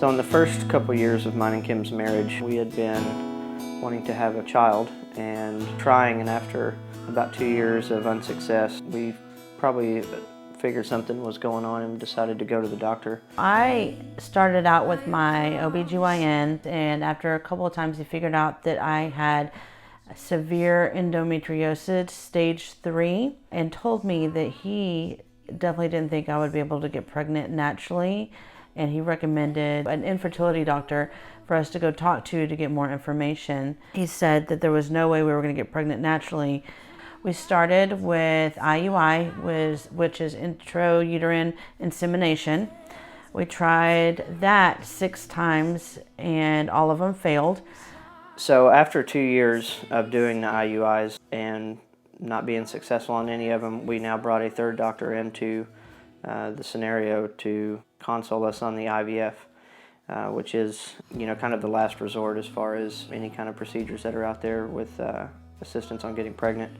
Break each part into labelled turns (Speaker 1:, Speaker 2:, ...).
Speaker 1: So in the first couple years of mine and Kim's marriage, we had been wanting to have a child and trying, and after about 2 years of unsuccess, we probably figured something was going on and decided to go to the doctor.
Speaker 2: I started out with my OBGYN, and after a couple of times he figured out that I had severe endometriosis, stage 3, and told me that he definitely didn't think I would be able to get pregnant naturally, and he recommended an infertility doctor for us to go talk to get more information. He said that there was no way we were going to get pregnant naturally. We started with IUI, which is intrauterine insemination. We tried that 6 times and all of them failed.
Speaker 1: So after 2 years of doing the IUIs and not being successful on any of them, we now brought a third doctor into the scenario to consult us on the IVF, which is, kind of the last resort as far as any kind of procedures that are out there with assistance on getting pregnant.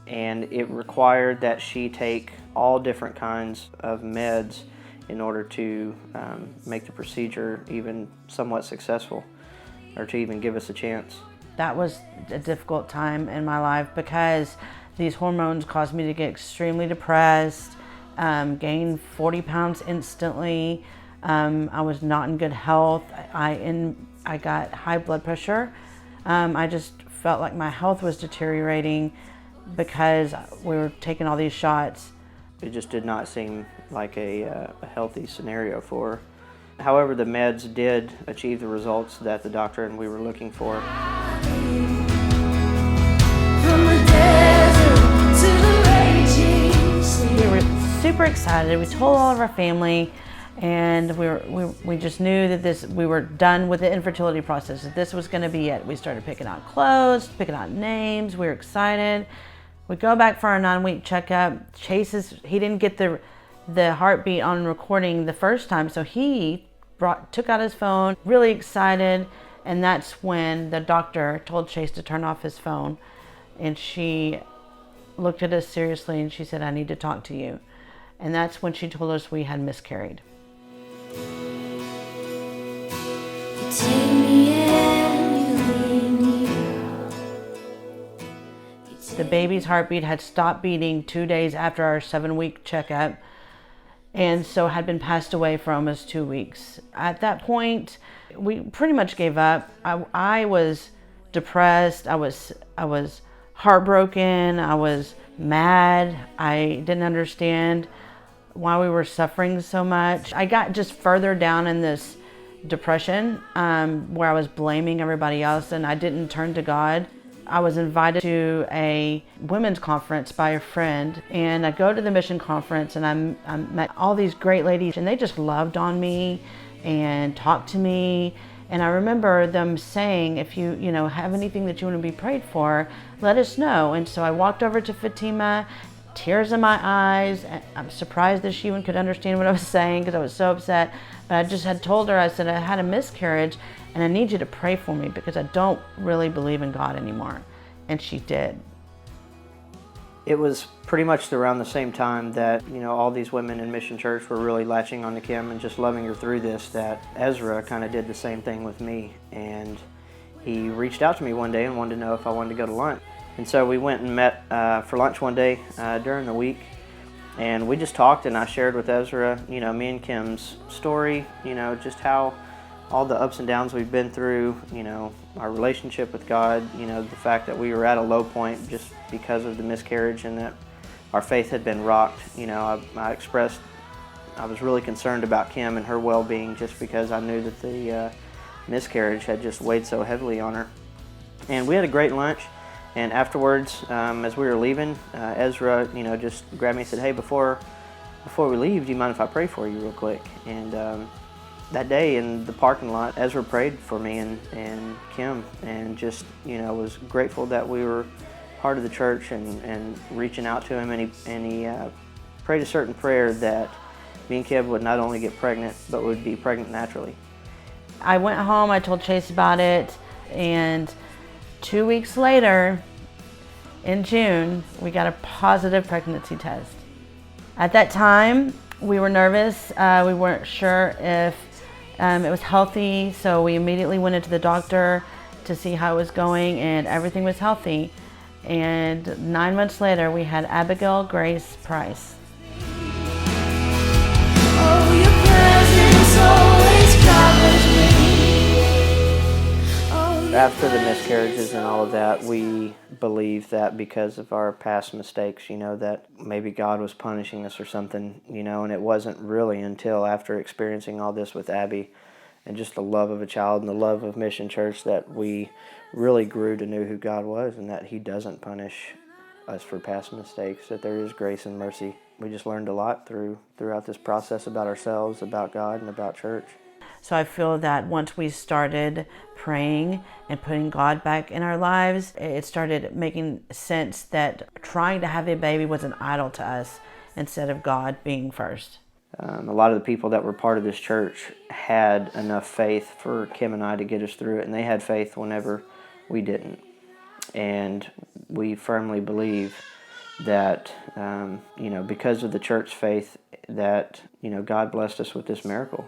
Speaker 1: And it required that she take all different kinds of meds in order to make the procedure even somewhat successful, or to even give us a chance.
Speaker 2: That was a difficult time in my life because these hormones caused me to get extremely depressed, gain 40 pounds instantly. I was not in good health. I got high blood pressure. I just felt like my health was deteriorating because we were taking all these shots.
Speaker 1: It just did not seem like a healthy scenario for her. However, the meds did achieve the results that the doctor and we were looking for.
Speaker 2: We were super excited. We told all of our family, and we just knew that we were done with the infertility process, that this was going to be it. We started picking out clothes, picking out names. We were excited. We go back for our 9-week checkup. He didn't get the heartbeat on recording the first time, so he took out his phone, really excited, and that's when the doctor told Chase to turn off his phone, and she looked at us seriously and she said, "I need to talk to you." And that's when she told us we had miscarried. The baby's heartbeat had stopped beating 2 days after our 7-week checkup, and so had been passed away for almost 2 weeks. At that point, we pretty much gave up. I was depressed. I was heartbroken. I was mad. I didn't understand why we were suffering so much. I got just further down in this depression where I was blaming everybody else, and I didn't turn to God. I was invited to a women's conference by a friend, and I go to the mission conference, and I met all these great ladies, and they just loved on me and talked to me. And I remember them saying, if you have anything that you want to be prayed for, let us know. And so I walked over to Fatima, tears in my eyes. I'm surprised that she even could understand what I was saying because I was so upset. But I just had told her, I said, I had a miscarriage and I need you to pray for me because I don't really believe in God anymore. And she did.
Speaker 1: It was pretty much around the same time that, all these women in Mission Church were really latching on to Kim and just loving her through this, that Ezra kind of did the same thing with me. And he reached out to me one day and wanted to know if I wanted to go to lunch. And so we went and met for lunch one day during the week. And we just talked, and I shared with Ezra, me and Kim's story, just how all the ups and downs we've been through, our relationship with God, the fact that we were at a low point just because of the miscarriage and that our faith had been rocked. I expressed I was really concerned about Kim and her well-being just because I knew that the miscarriage had just weighed so heavily on her. And we had a great lunch, and afterwards, as we were leaving, Ezra, just grabbed me and said, "Hey, before we leave, do you mind if I pray for you real quick?" And that day in the parking lot, Ezra prayed for me and Kim, and just, was grateful that we were part of the church and reaching out to him, and he prayed a certain prayer that me and Kim would not only get pregnant, but would be pregnant naturally.
Speaker 2: I went home, I told Chase about it, and 2 weeks later, in June, we got a positive pregnancy test. At that time, we were nervous. We weren't sure if It was healthy, so we immediately went into the doctor to see how it was going, and everything was healthy. And 9 months later, we had Abigail Grace Price.
Speaker 3: Oh, your presence always covers me. Oh, your
Speaker 1: After the miscarriages and all of that, we believed that because of our past mistakes, that maybe God was punishing us or something, and it wasn't really until after experiencing all this with Abby and just the love of a child and the love of Mission Church that we really grew to know who God was and that He doesn't punish us for past mistakes, that there is grace and mercy. We just learned a lot throughout this process about ourselves, about God, and about church.
Speaker 2: So I feel that once we started praying and putting God back in our lives, it started making sense that trying to have a baby was an idol to us instead of God being first.
Speaker 1: A lot of the people that were part of this church had enough faith for Kim and I to get us through it, and they had faith whenever we didn't. And we firmly believe that, because of the church faith, that, God blessed us with this miracle.